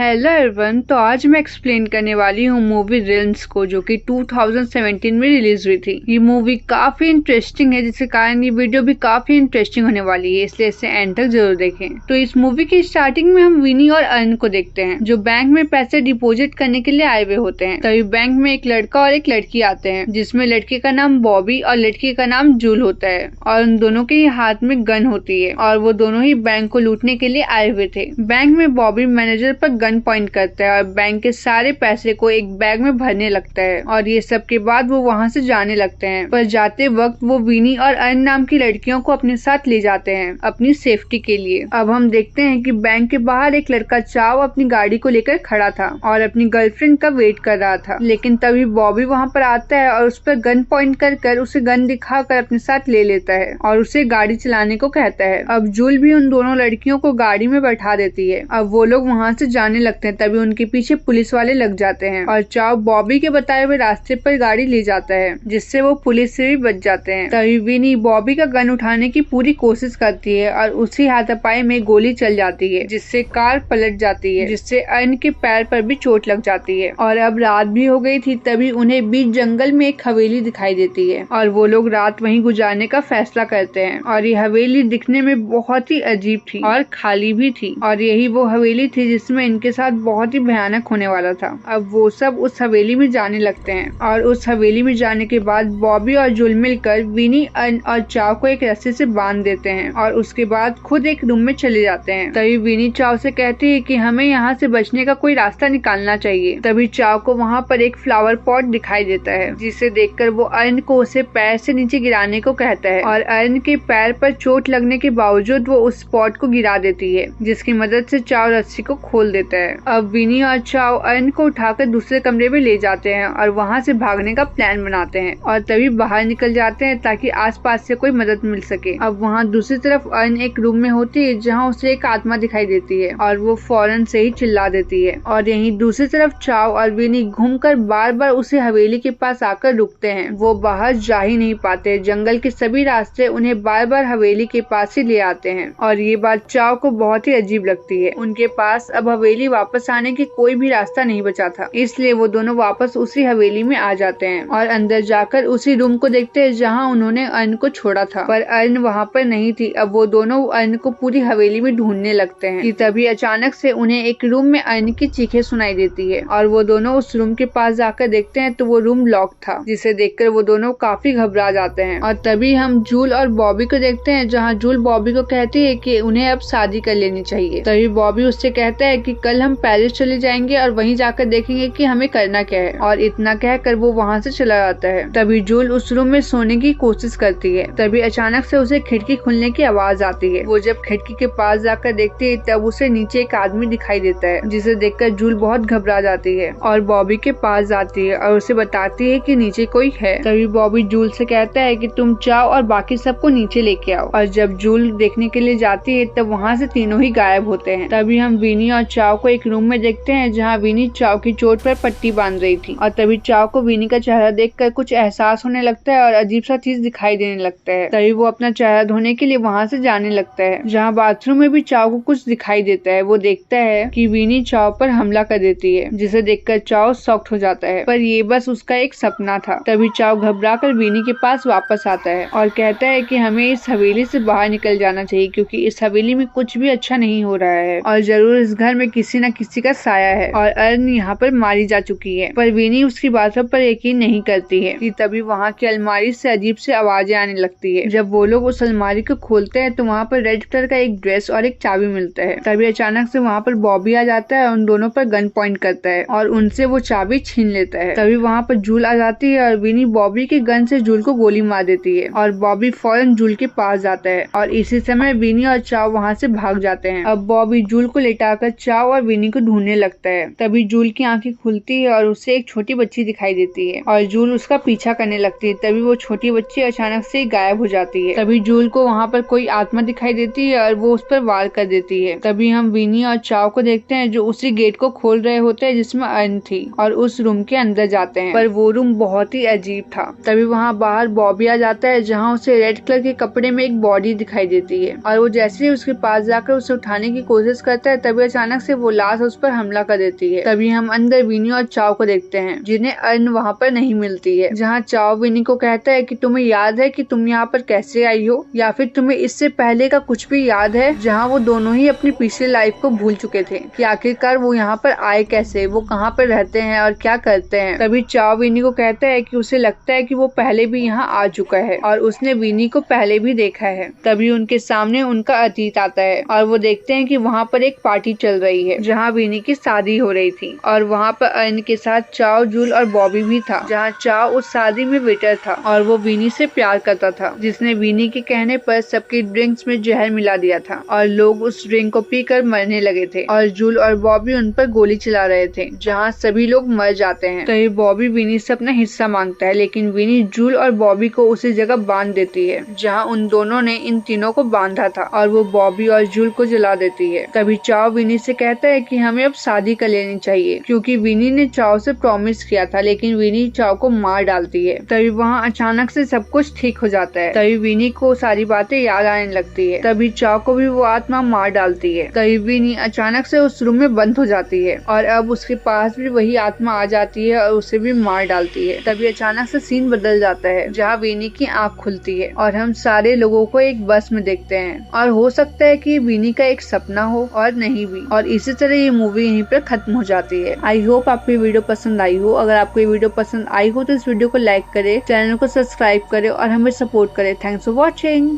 Hello everyone, तो आज मैं एक्सप्लेन करने वाली हूँ मूवी रेल्स को, जो कि 2017 में रिलीज हुई थी। ये मूवी काफी इंटरेस्टिंग है, जिसके कारण ये वीडियो भी काफी इंटरेस्टिंग होने वाली है, इसलिए इसे एंड तक जरूर देखें। तो इस मूवी की स्टार्टिंग में हम विनी और अर्न को देखते हैं, जो बैंक में पैसे डिपॉजिट करने के लिए आए हुए होते हैं। तभी बैंक में एक लड़का और एक लड़की आते हैं, जिसमें लड़के का नाम बॉबी और लड़की का नाम जूल होता है, और उन दोनों के हाथ में गन होती है, और वो दोनों ही बैंक को लूटने के लिए आए हुए थे। बैंक में बॉबी मैनेजर पर गन पॉइंट करता है और बैंक के सारे पैसे को एक बैग में भरने लगता है, और ये सब के बाद वो वहाँ से जाने लगते हैं। पर जाते वक्त वो विनी और अर्न नाम की लड़कियों को अपने साथ ले जाते हैं अपनी सेफ्टी के लिए। अब हम देखते हैं कि बैंक के बाहर एक लड़का चाव अपनी गाड़ी को लेकर खड़ा था और अपनी गर्लफ्रेंड का वेट कर रहा था, लेकिन तभी बॉबी वहाँ पर आता है और उस पर गन पॉइंट कर उसे गन दिखाकर अपने साथ ले लेता है और उसे गाड़ी चलाने को कहता है। अब जूल भी उन दोनों लड़कियों को गाड़ी में बैठा देती है। अब वो लोग वहाँ से जाने लगते हैं, तभी उनके पीछे पुलिस वाले लग जाते हैं और चाव बॉबी के बताए हुए रास्ते पर गाड़ी ले जाता है, जिससे वो पुलिस से भी बच जाते हैं। तभी विनी बॉबी का गन उठाने की पूरी कोशिश करती है और उसी हाथापाई में गोली चल जाती है, जिससे कार पलट जाती है, जिससे अर्न के पैर पर भी चोट लग जाती है। और अब रात भी हो गई थी, तभी उन्हें बीच जंगल में एक हवेली दिखाई देती है और वो लोग रात वहीं गुजारने का फैसला करते हैं। और ये हवेली दिखने में बहुत ही अजीब थी और खाली भी थी, और यही वो हवेली थी जिसमें इनके साथ बहुत ही भयानक होने वाला था। अब वो सब उस हवेली में जाने लगते हैं, और उस हवेली में जाने के बाद बॉबी और जुल मिलकर विनी, अर्न और चाव को एक रस्सी से बांध देते हैं और उसके बाद खुद एक रूम में चले जाते हैं। तभी विनी चाव से कहती है कि हमें यहाँ से बचने का कोई रास्ता निकालना चाहिए। तभी चाव को वहाँ पर एक फ्लावर पॉट दिखाई देता है, जिसे देखकर वो अर्न को उसे पैर से नीचे गिराने को कहता है, और अर्न के पैर पर चोट लगने के बावजूद वो उस पॉट को गिरा देती है, जिसकी मदद से चाव रस्सी को खोल देता है। अब विनी और चाव अर्न को उठाकर दूसरे कमरे में ले जाते हैं और वहाँ से भागने का प्लान बनाते हैं, और तभी बाहर निकल जाते हैं ताकि आसपास से कोई मदद मिल सके। अब वहाँ दूसरी तरफ अर्न एक रूम में होती है, जहाँ उसे एक आत्मा दिखाई देती है और वो फौरन से ही चिल्ला देती है। और यहीं दूसरी तरफ चाव और विनी घूमकर बार बार उसे हवेली के पास आकर रुकते हैं। वो बाहर जा ही नहीं पाते, जंगल के सभी रास्ते उन्हें बार बार हवेली के पास ही ले आते हैं, और ये बात चाव को बहुत ही अजीब लगती है। उनके पास अब हवेली वापस आने की कोई भी रास्ता नहीं बचा था, इसलिए वो दोनों वापस उसी हवेली में आ जाते हैं और अंदर जाकर उसी रूम को देखते हैं जहाँ उन्होंने अर्न को छोड़ा था, पर अर्न वहाँ पर नहीं थी। अब वो दोनों अर्न को पूरी हवेली में ढूंढने लगते हैं कि तभी अचानक से उन्हें एक रूम में अर्न की चीखें सुनाई देती है, और वो दोनों उस रूम के पास जाकर देखते हैं तो वो रूम लॉक था, जिसे देखकर वो दोनों काफी घबरा जाते हैं। और तभी हम जूल और बॉबी को देखते हैं, जहाँ जूल बॉबी को कहती है कि उन्हें अब शादी कर लेनी चाहिए। तभी बॉबी उससे कहता है कि कल हम पेरिस चले जाएंगे और वहीं जाकर देखेंगे कि हमें करना क्या है, और इतना कहकर वो वहाँ से चला जाता है। तभी जूल उस रूम में सोने की कोशिश करती है, तभी अचानक से उसे खिड़की खुलने की आवाज आती है। वो जब खिड़की के पास जाकर देखती है तब उसे नीचे एक आदमी दिखाई देता है, जिसे देखकर जूल बहुत घबरा जाती है और बॉबी के पास जाती है और उसे बताती है कि नीचे कोई है। तभी बॉबी जूल से कहता है कि तुम जाओ और बाकी सबको नीचे लेके आओ, और जब जूल देखने के लिए जाती है तब वहाँ से तीनों ही गायब होते हैं। तभी हम विनी और चाव को एक रूम में देखते हैं, जहाँ विनी चाव की चोट पर पट्टी बांध रही थी, और तभी चाव को विनी का चेहरा देखकर कुछ एहसास होने लगता है और अजीब सा चीज दिखाई देने लगता है। तभी वो अपना चेहरा धोने के लिए वहाँ से जाने लगता है, जहाँ बाथरूम में भी चाव को कुछ दिखाई देता है। वो देखता है कि विनी चाव पर हमला कर देती है, जिसे देखकर चाव शॉक्ड हो जाता है, पर ये बस उसका एक सपना था। तभी चाव घबरा कर विनी के पास वापस आता है और कहता है कि हमें इस हवेली से बाहर निकल जाना चाहिए, क्योंकि इस हवेली में कुछ भी अच्छा नहीं हो रहा है और जरूर इस घर में किसी न किसी का साया है, और अर्न यहाँ पर मारी जा चुकी है। पर विनी उसकी बातों पर यकीन नहीं करती है कि तभी वहाँ की अलमारी से अजीब से आवाजें आने लगती है। जब वो लोग उस अलमारी को खोलते हैं तो वहाँ पर रेड कलर का एक ड्रेस और एक चाबी मिलता है। तभी अचानक से वहाँ पर बॉबी आ जाता है और उन दोनों पर गन पॉइंट करता है और उनसे वो चाबी छीन लेता है। तभी वहाँ पर जूल आ जाती है और विनी बॉबी के गन से जूल को गोली मार देती है, और बॉबी फौरन जूल के पास जाता है, और इसी समय विनी और चाव वहाँ से भाग जाते हैं। अब बॉबी जूल को लेटाकर चाव और विनी को ढूंढने लगता है। तभी जूल की आंखें खुलती है और उसे एक छोटी बच्ची दिखाई देती है, और जूल उसका पीछा करने लगती है। तभी वो छोटी बच्ची अचानक से गायब हो जाती है। तभी जूल को वहाँ पर कोई आत्मा दिखाई देती है और वो उस पर वार कर देती है। तभी हम विनी और चाव को देखते हैं, जो उसी गेट को खोल रहे होते हैं जिसमें अर्न थी, और उस रूम के अंदर जाते हैं, पर वो रूम बहुत ही अजीब था। तभी वहाँ बाहर बॉबी आ जाता है, जहाँ उसे रेड कलर के कपड़े में एक बॉडी दिखाई देती है, और वो जैसे ही उसके पास जाकर उसे उठाने की कोशिश करता है तभी अचानक से वो लाश उस पर हमला कर देती है। तभी हम अंदर विनी और चाओ को देखते हैं, जिन्हें अर्न वहाँ पर नहीं मिलती है। जहाँ चाओ विनी को कहता है कि तुम्हें याद है कि तुम यहाँ पर कैसे आई हो, या फिर तुम्हें इससे पहले का कुछ भी याद है। जहाँ वो दोनों ही अपनी पिछली लाइफ को भूल चुके थे कि आखिरकार वो यहाँ पर आए कैसे, वो कहाँ पर रहते हैं और क्या करते हैं। तभी चाओ विनी को कहता है कि उसे लगता है कि वो पहले भी यहाँ आ चुका है और उसने विनी को पहले भी देखा है। तभी उनके सामने उनका अतीत आता है और वो देखते हैं कि वहाँ पर एक पार्टी चल रही है जहाँ विनी की शादी हो रही थी और वहाँ पर अर्न के साथ चाओ, जूल और बॉबी भी था। जहाँ चाओ उस शादी में वेटर था और वो विनी से प्यार करता था, जिसने विनी के कहने पर सबके ड्रिंक्स में जहर मिला दिया था और लोग उस ड्रिंक को पीकर मरने लगे थे और जूल और बॉबी उन पर गोली चला रहे थे, जहाँ सभी लोग मर जाते हैं। तो बॉबी विनी से अपना हिस्सा मांगता है, लेकिन विनी जूल और बॉबी को उसी जगह बांध देती है जहाँ उन दोनों ने इन तीनों को बांधा था और वो बॉबी और जूल को जला देती है। तभी चाओ विनी से कहता है कि हमें अब शादी कर लेनी चाहिए, क्योंकि विनी ने चाओ से प्रॉमिस किया था, लेकिन विनी चाओ को मार डालती है। तभी वहाँ अचानक से सब कुछ ठीक हो जाता है। तभी विनी को सारी बातें याद आने लगती है। तभी चाओ को भी वो आत्मा मार डालती है। तभी विनी अचानक से उस रूम में बंद हो जाती है और अब उसके पास भी वही आत्मा आ जाती है और उसे भी मार डालती है। तभी अचानक से सीन बदल जाता है, जहाँ विनी की आँख खुलती है और हम सारे लोगों को एक बस में देखते हैं और हो सकता है कि विनी का एक सपना हो और नहीं भी। और इसी तरह ये मूवी यहीं पर खत्म हो जाती है। आई होप आपको ये वीडियो पसंद आई हो। अगर आपको ये वीडियो पसंद आई हो तो इस वीडियो को लाइक करे, चैनल को सब्सक्राइब करे और हमें सपोर्ट करे। Thanks for watching.